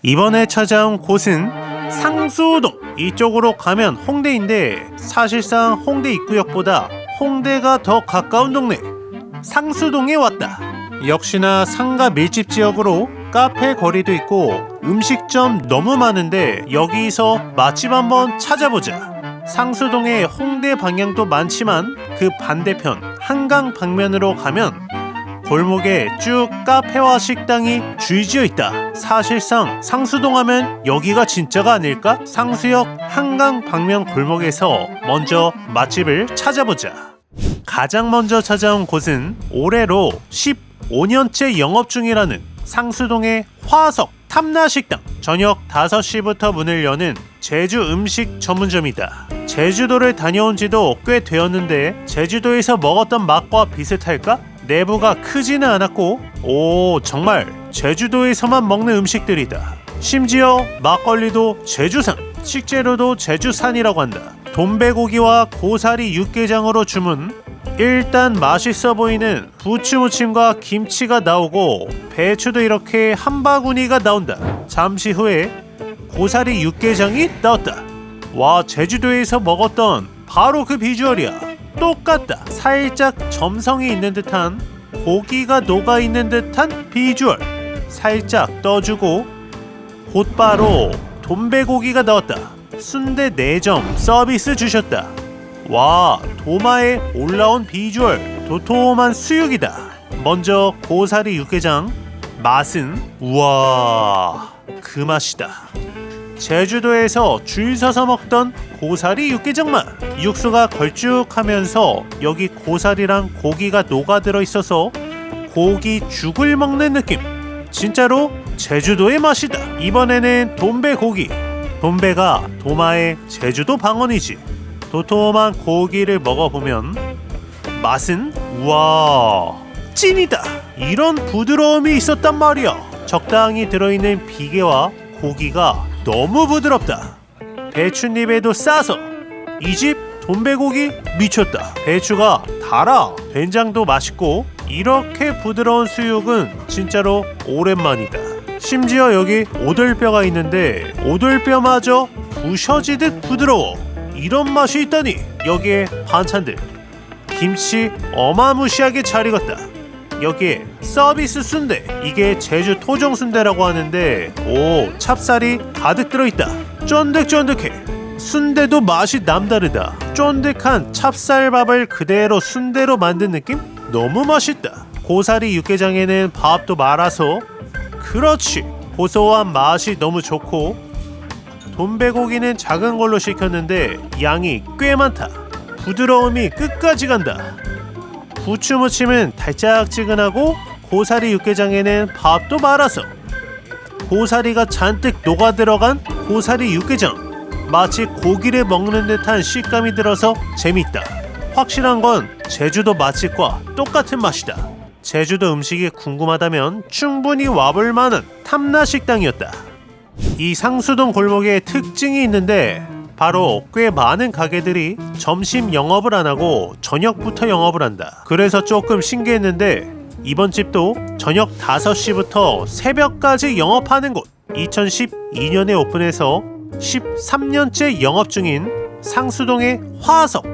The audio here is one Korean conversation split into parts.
이번에 찾아온 곳은 상수동. 이쪽으로 가면 홍대인데 사실상 홍대 입구역보다 홍대가 더 가까운 동네 상수동에 왔다. 역시나 상가 밀집 지역으로 카페 거리도 있고 음식점 너무 많은데 여기서 맛집 한번 찾아보자. 상수동에 홍대 방향도 많지만 그 반대편 한강 방면으로 가면 골목에 쭉 카페와 식당이 줄지어 있다. 사실상 상수동 하면 여기가 진짜가 아닐까? 상수역 한강 방면 골목에서 먼저 맛집을 찾아보자. 가장 먼저 찾아온 곳은 올해로 15년째 영업 중이라는 상수동의 화석 탐나식당. 저녁 5시부터 문을 여는 제주 음식 전문점이다. 제주도를 다녀온 지도 꽤 되었는데 제주도에서 먹었던 맛과 비슷할까? 내부가 크지는 않았고 정말 제주도에서만 먹는 음식들이다. 심지어 막걸리도 제주산, 식재료도 제주산이라고 한다. 돈베고기와 고사리 육개장으로 주문. 일단 맛있어 보이는 부추무침과 김치가 나오고 배추도 이렇게 한 바구니가 나온다. 잠시 후에 고사리 육개장이 나왔다. 와, 제주도에서 먹었던 바로 그 비주얼이야. 똑같다. 살짝 점성이 있는 듯한 고기가 녹아있는 듯한 비주얼. 살짝 떠주고 곧바로 돈베고기가 나왔다. 순대 4점 서비스 주셨다. 와, 도마에 올라온 비주얼. 도톰한 수육이다. 먼저 고사리 육개장. 맛은 우와, 그 맛이다. 제주도에서 줄 서서 먹던 고사리 육개장 맛. 육수가 걸쭉하면서 여기 고사리랑 고기가 녹아들어 있어서 고기 죽을 먹는 느낌. 진짜로 제주도의 맛이다. 이번에는 돈베고기. 돈베가 도마의 제주도 방언이지. 도톰한 고기를 먹어보면 맛은 우와, 찐이다. 이런 부드러움이 있었단 말이야. 적당히 들어있는 비계와 고기가 너무 부드럽다. 배춧잎에도 싸서 이 집 돈베고기 미쳤다. 배추가 달아. 된장도 맛있고 이렇게 부드러운 수육은 진짜로 오랜만이다. 심지어 여기 오돌뼈가 있는데 오돌뼈마저 부셔지듯 부드러워. 이런 맛이 있다니. 여기에 반찬들 김치 어마무시하게 잘 익었다. 여기에 서비스 순대. 이게 제주 토종 순대라고 하는데 찹쌀이 가득 들어있다. 쫀득쫀득해. 순대도 맛이 남다르다. 쫀득한 찹쌀밥을 그대로 순대로 만든 느낌? 너무 맛있다. 고사리 육개장에는 밥도 말아서 그렇지. 고소한 맛이 너무 좋고 돈베고기는 작은 걸로 시켰는데 양이 꽤 많다. 부드러움이 끝까지 간다. 부추무침은 달짝지근하고 고사리 육개장에는 밥도 말아서 고사리가 잔뜩 녹아들어간 고사리 육개장. 마치 고기를 먹는 듯한 식감이 들어서 재밌다. 확실한 건 제주도 맛집과 똑같은 맛이다. 제주도 음식이 궁금하다면 충분히 와볼 만한 탐나식당이었다. 이 상수동 골목에 특징이 있는데 바로 꽤 많은 가게들이 점심 영업을 안 하고 저녁부터 영업을 한다. 그래서 조금 신기했는데 이번 집도 저녁 5시부터 새벽까지 영업하는 곳. 2012년에 오픈해서 13년째 영업 중인 상수동의 화석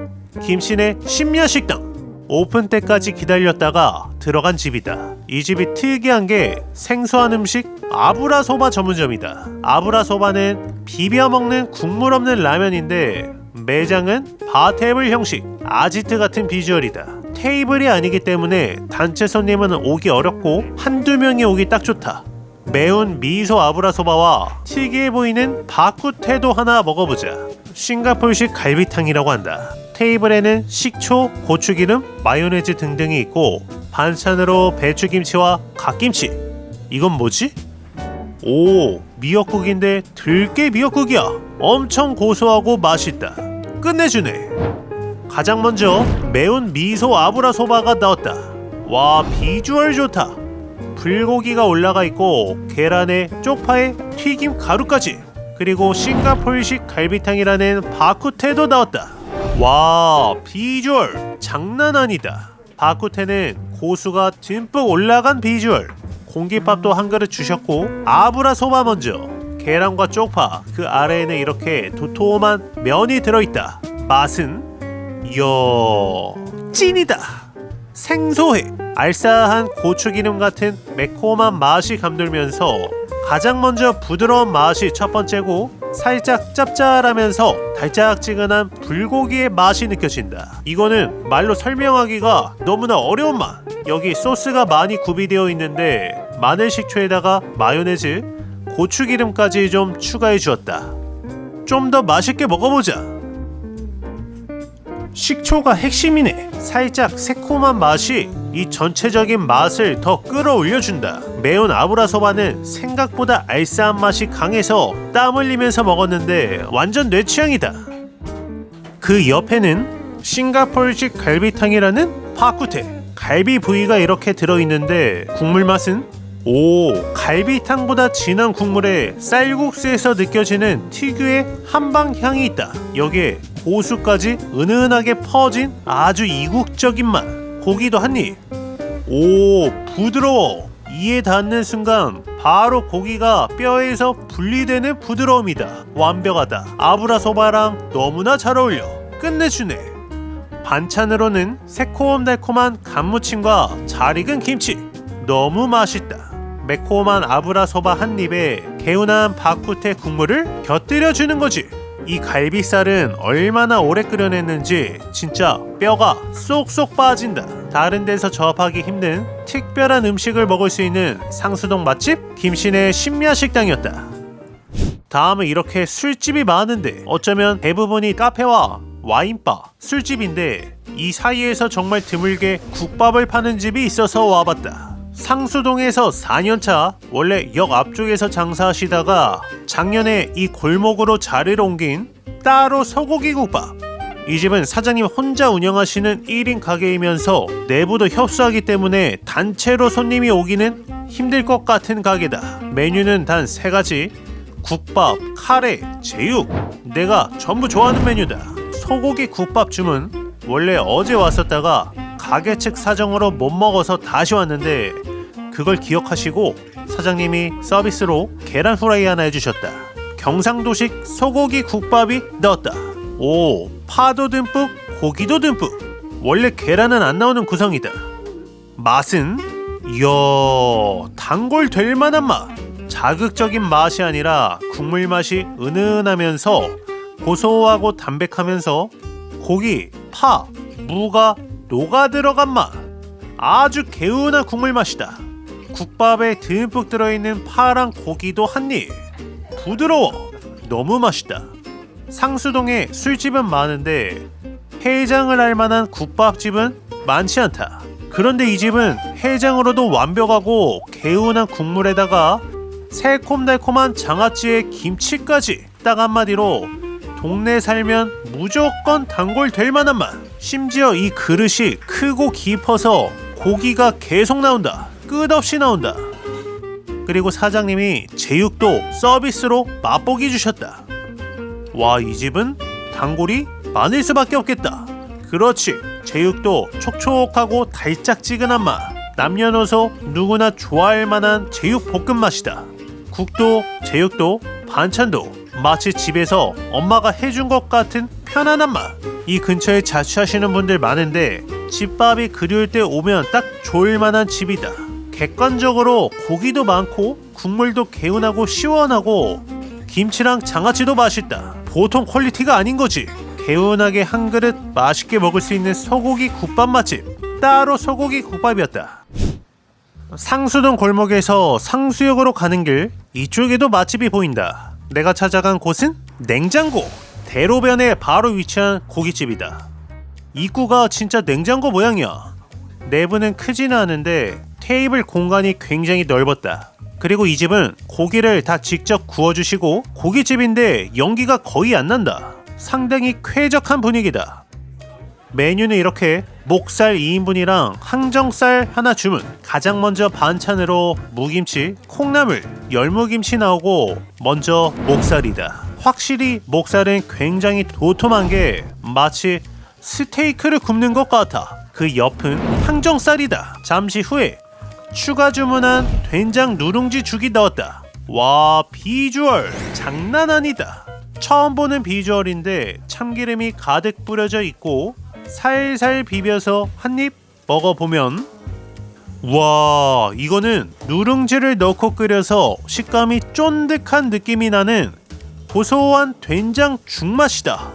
김신의 심야식당. 오픈 때까지 기다렸다가 들어간 집이다. 이 집이 특이한 게 생소한 음식 아브라소바 전문점이다. 아브라소바는 비벼 먹는 국물 없는 라면인데 매장은 바테이블 형식 아지트 같은 비주얼이다. 테이블이 아니기 때문에 단체 손님은 오기 어렵고 한두 명이 오기 딱 좋다. 매운 미소 아브라소바와 특이해 보이는 바쿠테도 하나 먹어보자. 싱가포르식 갈비탕이라고 한다. 테이블에는 식초, 고추기름, 마요네즈 등등이 있고 반찬으로 배추김치와 갓김치. 이건 뭐지? 미역국인데 들깨 미역국이야. 엄청 고소하고 맛있다. 끝내주네. 가장 먼저 매운 미소 아브라소바가 나왔다. 와, 비주얼 좋다. 불고기가 올라가 있고 계란에 쪽파에 튀김 가루까지. 그리고 싱가포르식 갈비탕이라는 바쿠테도 나왔다. 와, 비주얼 장난 아니다. 바쿠테는 고수가 듬뿍 올라간 비주얼. 공깃밥도 한 그릇 주셨고 아브라소바 먼저. 계란과 쪽파, 그 아래에는 이렇게 도톰한 면이 들어있다. 맛은 이야 찐이다. 생소해. 알싸한 고추기름 같은 매콤한 맛이 감돌면서 가장 먼저 부드러운 맛이 첫 번째고, 살짝 짭짤하면서 달짝지근한 불고기의 맛이 느껴진다. 이거는 말로 설명하기가 너무나 어려운 맛. 여기 소스가 많이 구비되어 있는데 마늘 식초에다가 마요네즈, 고추기름까지 좀 추가해 주었다. 좀 더 맛있게 먹어보자. 식초가 핵심이네. 살짝 새콤한 맛이 이 전체적인 맛을 더 끌어올려준다. 매운 아브라소바는 생각보다 알싸한 맛이 강해서 땀 흘리면서 먹었는데 완전 내 취향이다. 그 옆에는 싱가포르식 갈비탕이라는 파쿠테. 갈비 부위가 이렇게 들어있는데 국물 맛은 갈비탕보다 진한 국물에 쌀국수에서 느껴지는 특유의 한방향이 있다. 여기에 고수까지 은은하게 퍼진 아주 이국적인 맛. 고기도 한입. 부드러워. 이에 닿는 순간 바로 고기가 뼈에서 분리되는 부드러움이다. 완벽하다. 아브라소바랑 너무나 잘 어울려. 끝내주네. 반찬으로는 새콤달콤한 간무침과 잘 익은 김치. 너무 맛있다. 매콤한 아브라소바 한 입에 개운한 바쿠테 국물을 곁들여 주는 거지. 이 갈비살은 얼마나 오래 끓여냈는지 진짜 뼈가 쏙쏙 빠진다. 다른 데서 접하기 힘든 특별한 음식을 먹을 수 있는 상수동 맛집 김신의 신야식당이었다. 다음은 이렇게 술집이 많은데 어쩌면 대부분이 카페와 와인바, 술집인데 이 사이에서 정말 드물게 국밥을 파는 집이 있어서 와봤다. 상수동에서 4년차, 원래 역 앞쪽에서 장사하시다가 작년에 이 골목으로 자리를 옮긴 따로 소고기 국밥. 이 집은 사장님 혼자 운영하시는 1인 가게이면서 내부도 협소하기 때문에 단체로 손님이 오기는 힘들 것 같은 가게다. 메뉴는 단 3가지. 국밥, 카레, 제육. 내가 전부 좋아하는 메뉴다. 소고기 국밥 주문. 원래 어제 왔었다가 가게 측 사정으로 못 먹어서 다시 왔는데 그걸 기억하시고 사장님이 서비스로 계란 후라이 하나 해주셨다. 경상도식 소고기 국밥이 넣었다. 파도 듬뿍, 고기도 듬뿍. 원래 계란은 안 나오는 구성이다. 맛은 이야 단골 될 만한 맛. 자극적인 맛이 아니라 국물 맛이 은은하면서 고소하고 담백하면서 고기, 파, 무가 녹아 들어간 맛. 아주 개운한 국물 맛이다. 국밥에 듬뿍 들어있는 파랑 고기도 한입. 부드러워. 너무 맛있다. 상수동에 술집은 많은데 해장을 할 만한 국밥집은 많지 않다. 그런데 이 집은 해장으로도 완벽하고 개운한 국물에다가 새콤달콤한 장아찌에 김치까지. 딱 한마디로 동네 살면 무조건 단골 될 만한 맛. 심지어 이 그릇이 크고 깊어서 고기가 계속 나온다. 끝없이 나온다. 그리고 사장님이 제육도 서비스로 맛보기 주셨다. 와, 이 집은 단골이 많을 수밖에 없겠다. 그렇지, 제육도 촉촉하고 달짝지근한 맛. 남녀노소 누구나 좋아할 만한 제육 볶음 맛이다. 국도, 제육도, 반찬도 마치 집에서 엄마가 해준 것 같은 편안한 맛. 이 근처에 자취하시는 분들 많은데 집밥이 그리울 때 오면 딱 좋을 만한 집이다. 객관적으로 고기도 많고 국물도 개운하고 시원하고 김치랑 장아찌도 맛있다. 보통 퀄리티가 아닌 거지. 개운하게 한 그릇 맛있게 먹을 수 있는 소고기 국밥 맛집. 따로 소고기 국밥이었다. 상수동 골목에서 상수역으로 가는 길, 이쪽에도 맛집이 보인다. 내가 찾아간 곳은 냉장고. 대로변에 바로 위치한 고깃집이다. 입구가 진짜 냉장고 모양이야. 내부는 크지는 않은데 테이블 공간이 굉장히 넓었다. 그리고 이 집은 고기를 다 직접 구워주시고 고깃집인데 연기가 거의 안 난다. 상당히 쾌적한 분위기다. 메뉴는 이렇게 목살 2인분이랑 항정살 하나 주문. 가장 먼저 반찬으로 무김치, 콩나물, 열무김치 나오고 먼저 목살이다. 확실히 목살은 굉장히 도톰한 게 마치 스테이크를 굽는 것 같아. 그 옆은 항정살이다. 잠시 후에 추가 주문한 된장 누룽지 죽이 넣었다. 와, 비주얼 장난 아니다. 처음 보는 비주얼인데 참기름이 가득 뿌려져 있고 살살 비벼서 한입 먹어보면, 와, 이거는 누룽지를 넣고 끓여서 식감이 쫀득한 느낌이 나는 고소한 된장 죽맛이다.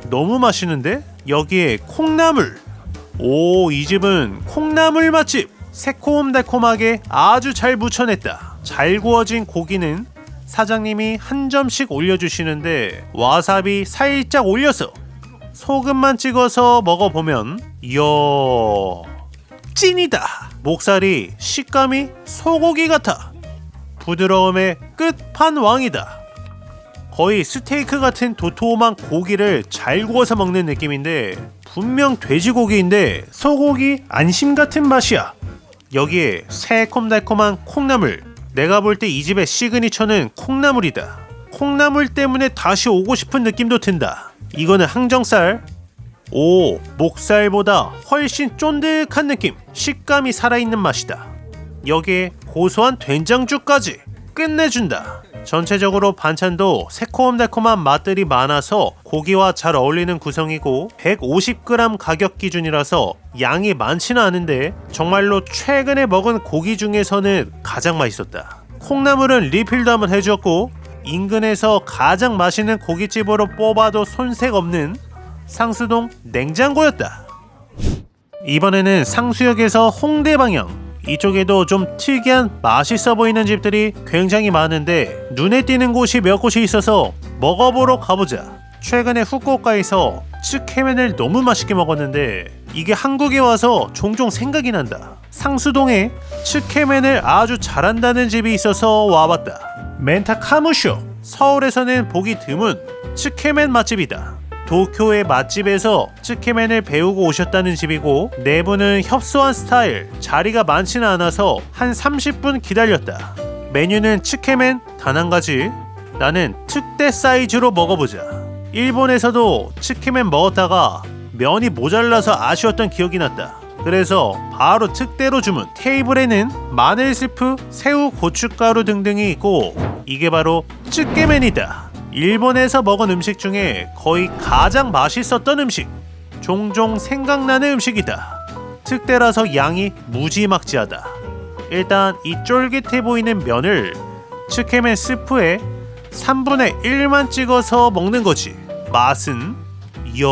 너무 맛있는데? 여기에 콩나물. 오, 이 집은 콩나물 맛집. 새콤달콤하게 아주 잘 무쳐냈다. 잘 구워진 고기는 사장님이 한 점씩 올려주시는데 와사비 살짝 올려서 소금만 찍어서 먹어보면, 이야, 찐이다. 목살이 식감이 소고기 같아. 부드러움의 끝판왕이다. 거의 스테이크 같은 도톰한 고기를 잘 구워서 먹는 느낌인데 분명 돼지고기인데 소고기 안심 같은 맛이야. 여기에 새콤달콤한 콩나물. 내가 볼 때 이 집의 시그니처는 콩나물이다. 콩나물 때문에 다시 오고 싶은 느낌도 든다. 이거는 항정살. 오, 목살보다 훨씬 쫀득한 느낌. 식감이 살아있는 맛이다. 여기에 고소한 된장죽까지 끝내준다. 전체적으로 반찬도 새콤달콤한 맛들이 많아서 고기와 잘 어울리는 구성이고 150g 가격 기준이라서 양이 많지는 않은데 정말로 최근에 먹은 고기 중에서는 가장 맛있었다. 콩나물은 리필도 한번 해주었고 인근에서 가장 맛있는 고깃집으로 뽑아도 손색 없는 상수동 냉장고였다. 이번에는 상수역에서 홍대 방향. 이쪽에도 좀 특이한 맛있어 보이는 집들이 굉장히 많은데 눈에 띄는 곳이 몇 곳이 있어서 먹어보러 가보자. 최근에 후쿠오카에서 츠케멘을 너무 맛있게 먹었는데 이게 한국에 와서 종종 생각이 난다. 상수동에 츠케멘을 아주 잘한다는 집이 있어서 와봤다. 멘타카무쇼. 서울에서는 보기 드문 츠케멘 맛집이다. 도쿄의 맛집에서 츠케멘을 배우고 오셨다는 집이고 내부는 협소한 스타일. 자리가 많지는 않아서 한 30분 기다렸다. 메뉴는 츠케멘 단 한 가지. 나는 특대 사이즈로 먹어보자. 일본에서도 츠케멘 먹었다가 면이 모자라서 아쉬웠던 기억이 났다. 그래서 바로 특대로 주문. 테이블에는 마늘 스프, 새우, 고춧가루 등등이 있고 이게 바로 츠케멘이다. 일본에서 먹은 음식 중에 거의 가장 맛있었던 음식. 종종 생각나는 음식이다. 특대라서 양이 무지막지하다. 일단 이 쫄깃해 보이는 면을 츠케멘 스프에 3분의 1만 찍어서 먹는 거지. 맛은 이야,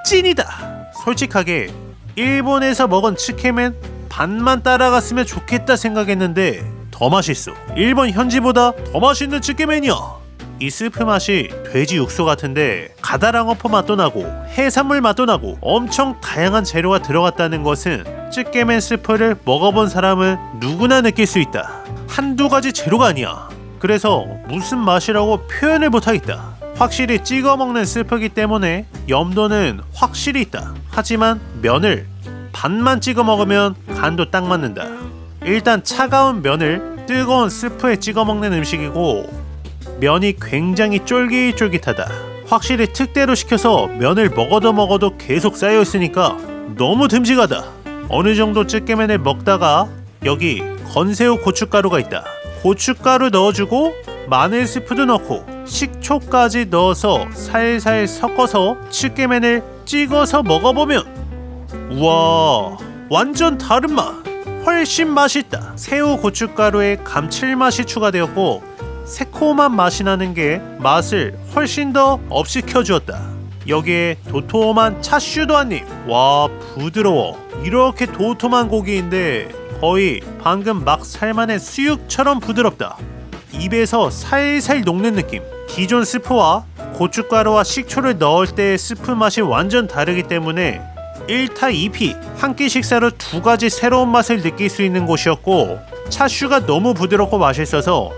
찐이다. 솔직하게 일본에서 먹은 츠케멘 반만 따라갔으면 좋겠다 생각했는데 더 맛있어. 일본 현지보다 더 맛있는 츠케멘이야. 이 스프 맛이 돼지 육수 같은데 가다랑어포 맛도 나고 해산물 맛도 나고 엄청 다양한 재료가 들어갔다는 것은 츠케멘 스프를 먹어본 사람은 누구나 느낄 수 있다. 한두 가지 재료가 아니야. 그래서 무슨 맛이라고 표현을 못하겠다. 확실히 찍어 먹는 스프이기 때문에 염도는 확실히 있다. 하지만 면을 반만 찍어 먹으면 간도 딱 맞는다. 일단 차가운 면을 뜨거운 스프에 찍어 먹는 음식이고 면이 굉장히 쫄깃쫄깃하다. 확실히 특대로 시켜서 면을 먹어도 계속 쌓여 있으니까 너무 듬직하다. 어느 정도 찌개면을 먹다가 여기 건새우 고춧가루가 있다. 고춧가루 넣어주고 마늘 스프도 넣고 식초까지 넣어서 살살 섞어서 찌개면을 찍어서 먹어보면, 우와, 완전 다른 맛. 훨씬 맛있다. 새우 고춧가루에 감칠맛이 추가되었고 새콤한 맛이 나는 게 맛을 훨씬 더 업시켜 주었다. 여기에 도톰한 차슈도 한입. 와, 부드러워. 이렇게 도톰한 고기인데 거의 방금 막 삶아낸 수육처럼 부드럽다. 입에서 살살 녹는 느낌. 기존 스프와 고춧가루와 식초를 넣을 때의 스프 맛이 완전 다르기 때문에 1타 2피 한 끼 식사로 두 가지 새로운 맛을 느낄 수 있는 곳이었고 차슈가 너무 부드럽고 맛있어서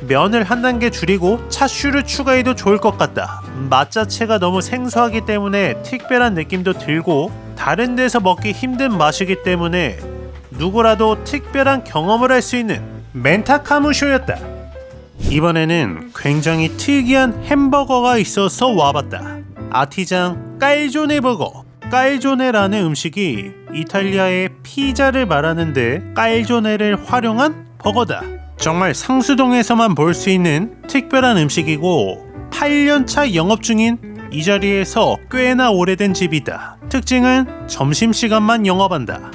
면을 한 단계 줄이고 차슈를 추가해도 좋을 것 같다. 맛 자체가 너무 생소하기 때문에 특별한 느낌도 들고 다른 데서 먹기 힘든 맛이기 때문에 누구라도 특별한 경험을 할 수 있는 멘타카무쇼였다. 이번에는 굉장히 특이한 햄버거가 있어서 와봤다. 아티장 깔조네 버거. 깔조네라는 음식이 이탈리아의 피자를 말하는데 깔조네를 활용한 버거다. 정말 상수동에서만 볼 수 있는 특별한 음식이고 8년차 영업 중인 이 자리에서 꽤나 오래된 집이다. 특징은 점심시간만 영업한다.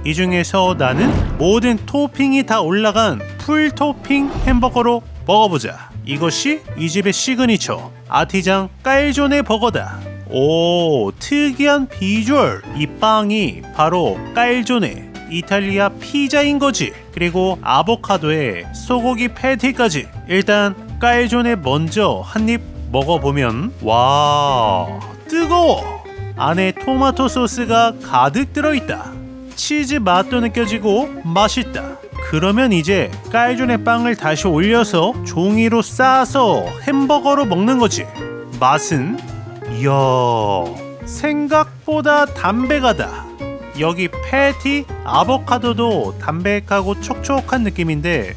이 중에서 나는 모든 토핑이 다 올라간 풀 토핑 햄버거로 먹어보자. 이것이 이 집의 시그니처 아티장 깔조네 버거다. 오, 특이한 비주얼. 이 빵이 바로 깔조네 이탈리아 피자인 거지. 그리고 아보카도에 소고기 패티까지. 일단 깔조네 먼저 한입 먹어보면 와, 뜨거워. 안에 토마토 소스가 가득 들어있다. 치즈 맛도 느껴지고 맛있다. 그러면 이제 깔조네 빵을 다시 올려서 종이로 싸서 햄버거로 먹는 거지. 맛은 이야, 생각보다 담백하다. 여기 패티, 아보카도도 담백하고 촉촉한 느낌인데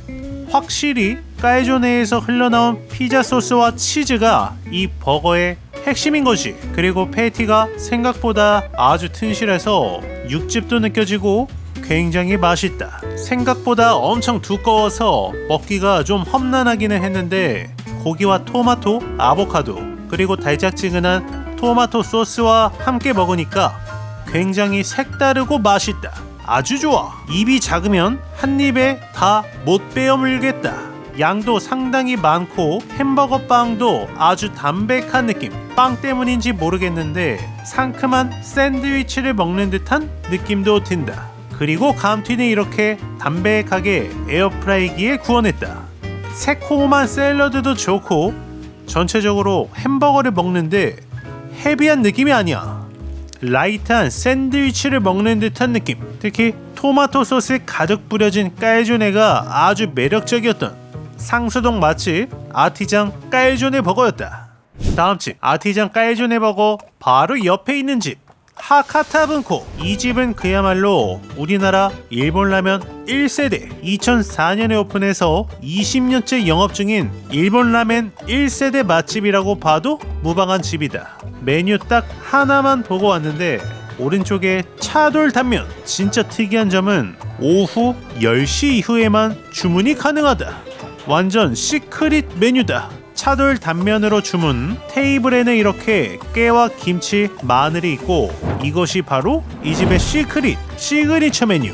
확실히 깔조네에서 흘러나온 피자 소스와 치즈가 이 버거의 핵심인 거지. 그리고 패티가 생각보다 아주 튼실해서 육즙도 느껴지고 굉장히 맛있다. 생각보다 엄청 두꺼워서 먹기가 좀 험난하기는 했는데 고기와 토마토, 아보카도 그리고 달짝지근한 토마토 소스와 함께 먹으니까 굉장히 색다르고 맛있다. 아주 좋아. 입이 작으면 한 입에 다 못 베어 물겠다. 양도 상당히 많고 햄버거 빵도 아주 담백한 느낌. 빵 때문인지 모르겠는데 상큼한 샌드위치를 먹는 듯한 느낌도 든다. 그리고 감튀는 이렇게 담백하게 에어프라이기에 구워냈다. 새콤한 샐러드도 좋고 전체적으로 햄버거를 먹는데 헤비한 느낌이 아니야. 라이트한 샌드위치를 먹는 듯한 느낌. 특히 토마토 소스에 가득 뿌려진 깔조네가 아주 매력적이었던 상수동 맛집 아티장 깔조네 버거였다. 다음 집 아티장 깔조네 버거 바로 옆에 있는 집 하카타분코. 이 집은 그야말로 우리나라 일본 라면 1세대. 2004년에 오픈해서 20년째 영업 중인 일본 라멘 1세대 맛집이라고 봐도 무방한 집이다. 메뉴 딱 하나만 보고 왔는데 오른쪽에 차돌 단면. 진짜 특이한 점은 오후 10시 이후에만 주문이 가능하다. 완전 시크릿 메뉴다. 차돌 단면으로 주문. 테이블에는 이렇게 깨와 김치, 마늘이 있고 이것이 바로 이 집의 시그니처 메뉴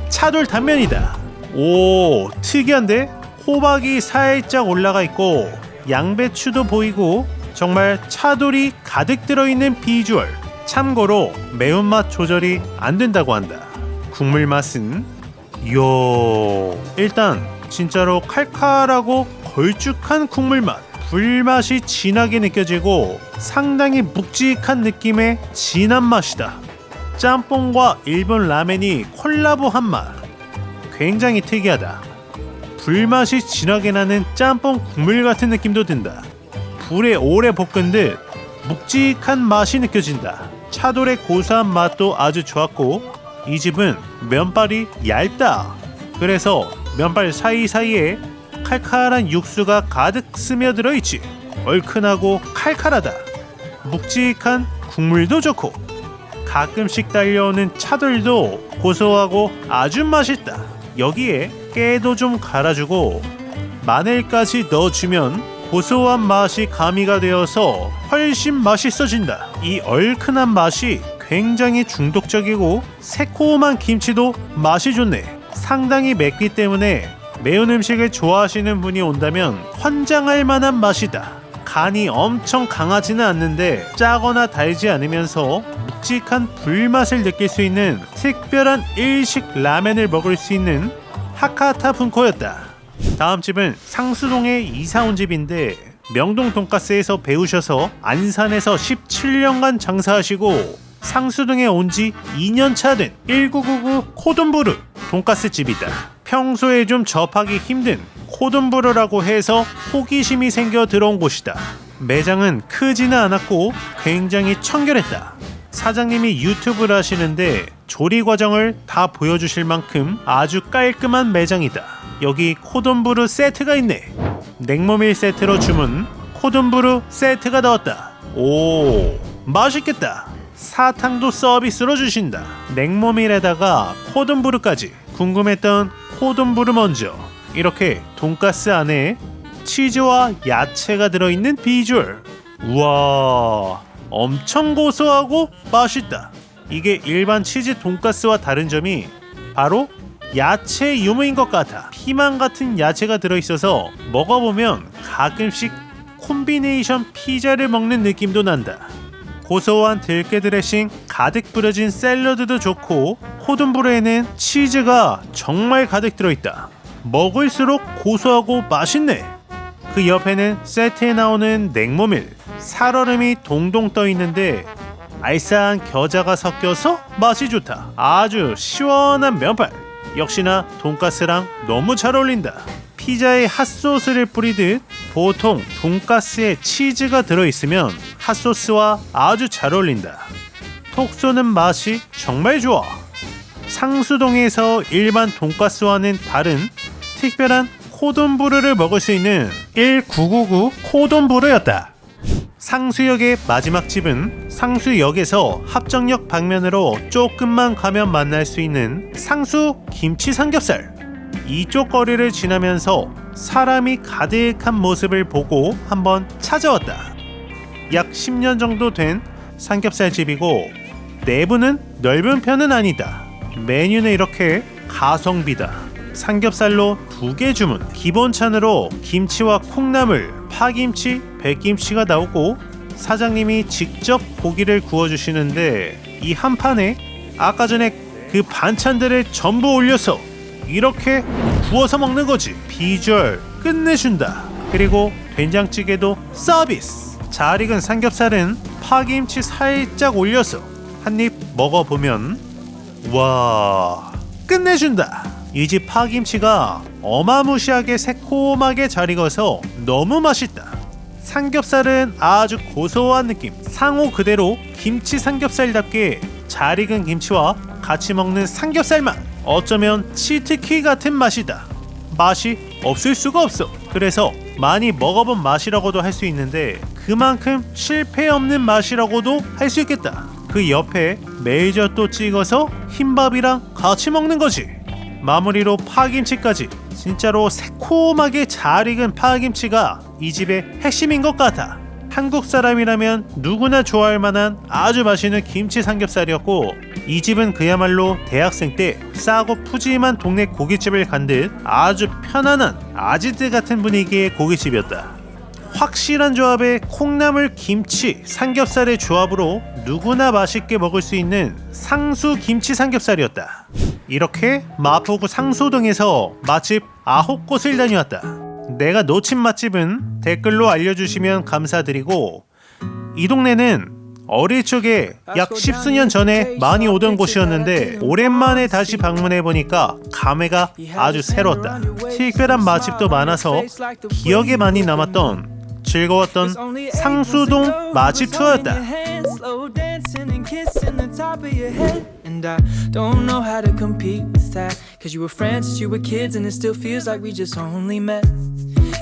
차돌 단면이다. 오, 특이한데? 호박이 살짝 올라가 있고 양배추도 보이고 정말 차돌이 가득 들어있는 비주얼. 참고로 매운맛 조절이 안 된다고 한다. 국물 맛은 이야, 일단 진짜로 칼칼하고 걸쭉한 국물 맛. 불맛이 진하게 느껴지고 상당히 묵직한 느낌의 진한 맛이다. 짬뽕과 일본 라멘이 콜라보한 맛. 굉장히 특이하다. 불맛이 진하게 나는 짬뽕 국물 같은 느낌도 든다. 불에 오래 볶은 듯 묵직한 맛이 느껴진다. 차돌의 고소한 맛도 아주 좋았고 이 집은 면발이 얇다. 그래서 면발 사이사이에 칼칼한 육수가 가득 스며들어 있지. 얼큰하고 칼칼하다. 묵직한 국물도 좋고 가끔씩 달려오는 차돌도 고소하고 아주 맛있다. 여기에 깨도 좀 갈아주고 마늘까지 넣어주면 고소한 맛이 가미가 되어서 훨씬 맛있어진다. 이 얼큰한 맛이 굉장히 중독적이고 새콤한 김치도 맛이 좋네. 상당히 맵기 때문에 매운 음식을 좋아하시는 분이 온다면 환장할 만한 맛이다. 간이 엄청 강하지는 않는데 짜거나 달지 않으면서 묵직한 불맛을 느낄 수 있는 특별한 일식 라멘을 먹을 수 있는 하카타분코였다. 다음 집은 상수동에 이사 온 집인데 명동 돈가스에서 배우셔서 안산에서 17년간 장사하시고 상수동에 온 지 2년차 된 1999 코돈부르 돈가스 집이다. 평소에 좀 접하기 힘든 코돈부르라고 해서 호기심이 생겨 들어온 곳이다. 매장은 크지는 않았고 굉장히 청결했다. 사장님이 유튜브를 하시는데 조리 과정을 다 보여주실 만큼 아주 깔끔한 매장이다. 여기 코돈부르 세트가 있네. 냉모밀 세트로 주문. 코돈부르 세트가 나왔다. 오, 맛있겠다. 사탕도 서비스로 주신다. 냉모밀에다가 코돈부르까지. 궁금했던 코돈부르 먼저. 이렇게 돈가스 안에 치즈와 야채가 들어있는 비주얼. 우와, 엄청 고소하고 맛있다. 이게 일반 치즈 돈가스와 다른 점이 바로 야채 유무인 것 같아. 피망 같은 야채가 들어있어서 먹어보면 가끔씩 콤비네이션 피자를 먹는 느낌도 난다. 고소한 들깨 드레싱 가득 뿌려진 샐러드도 좋고 코든브루에는 치즈가 정말 가득 들어있다. 먹을수록 고소하고 맛있네. 그 옆에는 세트에 나오는 냉모밀, 살얼음이 동동 떠있는데 알싸한 겨자가 섞여서 맛이 좋다. 아주 시원한 면발. 역시나 돈가스랑 너무 잘 어울린다. 피자에 핫소스를 뿌리듯 보통 돈가스에 치즈가 들어있으면 핫소스와 아주 잘 어울린다. 톡 쏘는 맛이 정말 좋아. 상수동에서 일반 돈가스와는 다른 특별한 코돈부르를 먹을 수 있는 1999 코돈부르였다. 상수역의 마지막 집은 상수역에서 합정역 방면으로 조금만 가면 만날 수 있는 상수 김치 삼겹살. 이쪽 거리를 지나면서 사람이 가득한 모습을 보고 한번 찾아왔다. 약 10년 정도 된 삼겹살 집이고 내부는 넓은 편은 아니다. 메뉴는 이렇게 가성비다. 삼겹살로 2개 주문, 기본찬으로 김치와 콩나물, 파김치, 백김치가 나오고 사장님이 직접 고기를 구워주시는데 이 한 판에 아까 전에 그 반찬들을 전부 올려서 이렇게 구워서 먹는 거지. 비주얼 끝내준다. 그리고 된장찌개도 서비스. 잘 익은 삼겹살은 파김치 살짝 올려서 한 입 먹어보면 와, 끝내준다. 이 집 파김치가 어마무시하게 새콤하게 잘 익어서 너무 맛있다. 삼겹살은 아주 고소한 느낌. 상호 그대로 김치 삼겹살답게 잘 익은 김치와 같이 먹는 삼겹살 맛. 어쩌면 치트키 같은 맛이다. 맛이 없을 수가 없어. 그래서 많이 먹어본 맛이라고도 할 수 있는데 그만큼 실패 없는 맛이라고도 할 수 있겠다. 그 옆에 메이저도 찍어서 흰밥이랑 같이 먹는 거지. 마무리로 파김치까지. 진짜로 새콤하게 잘 익은 파김치가 이 집의 핵심인 것 같아. 한국 사람이라면 누구나 좋아할 만한 아주 맛있는 김치 삼겹살이었고 이 집은 그야말로 대학생 때 싸고 푸짐한 동네 고깃집을 간 듯 아주 편안한 아지트 같은 분위기의 고깃집이었다. 확실한 조합의 콩나물, 김치, 삼겹살의 조합으로 누구나 맛있게 먹을 수 있는 상수 김치 삼겹살이었다. 이렇게 마포구 상수동에서 맛집 9곳을 다녀왔다. 내가 놓친 맛집은 댓글로 알려주시면 감사드리고 이 동네는 어릴 적에 약 10수년 전에 많이 오던 곳이었는데 오랜만에 다시 방문해보니까 감회가 아주 새로웠다. 특별한 맛집도 많아서 기억에 많이 남았던 즐거웠던 상수동 맛집 투어였다. And I don't know how to compete with that, cause you were friends since you were kids and it still feels like we just only met.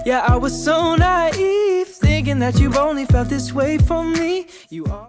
Yeah, I was so naive, thinking that you've only felt this way for me. You are